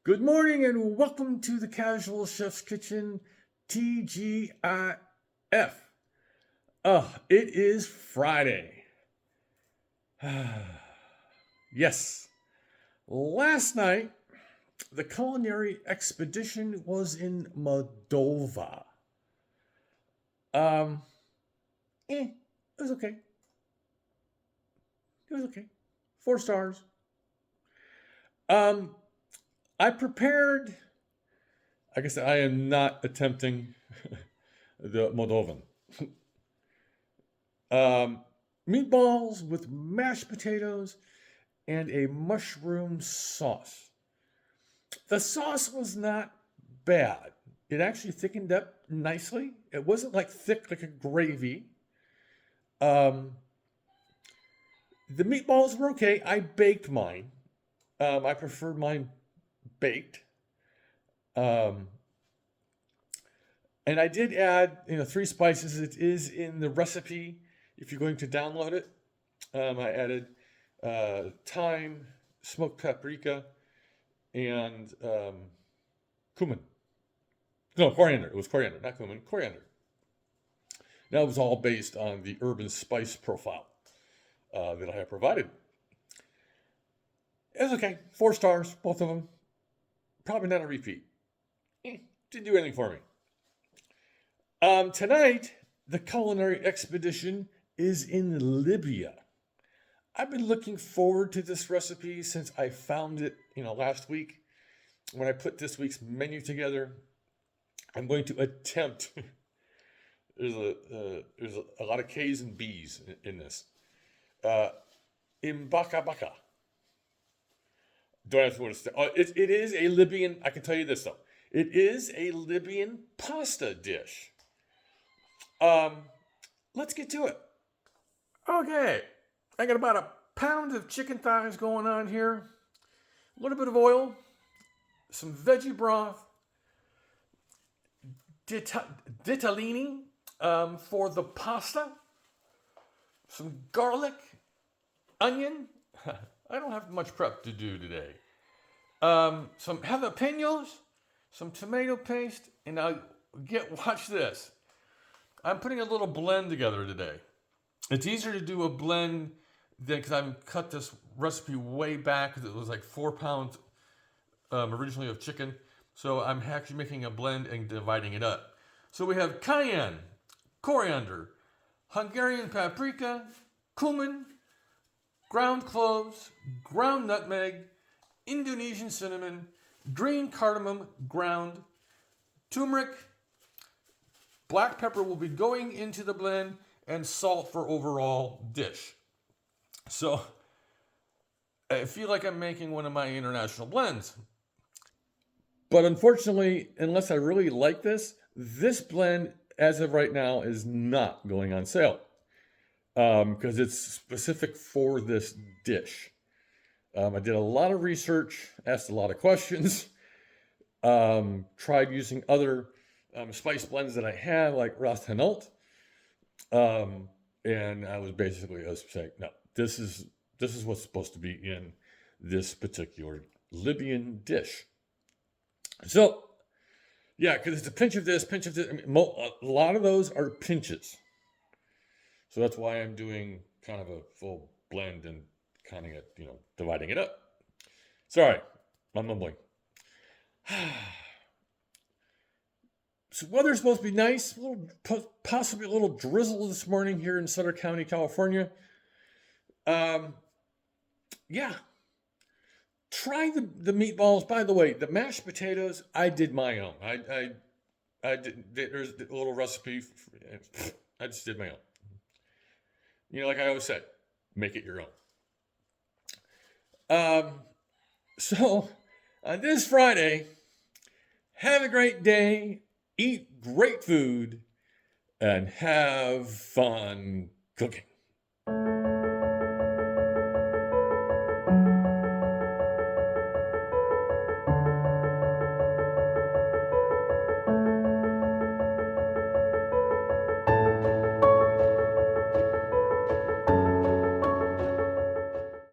Good morning and welcome to the Casual Chef's Kitchen, TGIF. It is Friday. Yes. Last night, the Culinary Expedition was in Moldova. It was okay. It was okay. 4 stars. I prepared, I guess I am not attempting the Moldovan. Meatballs with mashed potatoes and a mushroom sauce. The sauce was not bad. It actually thickened up nicely. It wasn't like thick like a gravy. The meatballs were okay. I baked mine. I preferred mine baked. And I did add, 3 spices. It is in the recipe if you're going to download it. I added thyme, smoked paprika, and cumin. No, coriander. It was coriander, not cumin, coriander. That was all based on the urban spice profile that I have provided. It was okay. 4 stars, both of them. Probably not a repeat. Didn't do anything for me. Tonight, the Culinary Expedition is in Libya. I've been looking forward to this recipe since I found it, last week. When I put this week's menu together, I'm going to attempt. There's a lot of K's and B's in this. Imbakbaka. Don't have to understand. It is a Libyan, I can tell you this though. It is a Libyan pasta dish. Let's get to it. Okay. I got about a pound of chicken thighs going on here. A little bit of oil. Some veggie broth. Ditalini for the pasta. Some garlic. Onion. I don't have much prep to do today. Some jalapenos, some tomato paste, and watch this. I'm putting a little blend together today. It's easier to do a blend than, because I've cut this recipe way back, because it was like 4 pounds originally of chicken. So I'm actually making a blend and dividing it up. So we have cayenne, coriander, Hungarian paprika, cumin, ground cloves, ground nutmeg, Indonesian cinnamon, green cardamom ground, turmeric, black pepper will be going into the blend, and salt for overall dish. So I feel like I'm making one of my international blends. But unfortunately, unless I really like this blend as of right now is not going on sale. Because it's specific for this dish. I did a lot of research, asked a lot of questions, tried using other spice blends that I have, like Ras Hanaut, and I was basically saying, no, this is what's supposed to be in this particular Libyan dish. So, yeah, because it's a pinch of this, pinch of this. I mean, a lot of those are pinches. So that's why I'm doing kind of a full blend and kind of, dividing it up. Sorry, I'm mumbling. So weather's supposed to be nice, possibly a little drizzle this morning here in Sutter County, California. Yeah. Try the meatballs. By the way, the mashed potatoes, I did my own. I did. There's a little recipe. I just did my own. Like I always said, make it your own. So, on this Friday, have a great day, eat great food, and have fun cooking.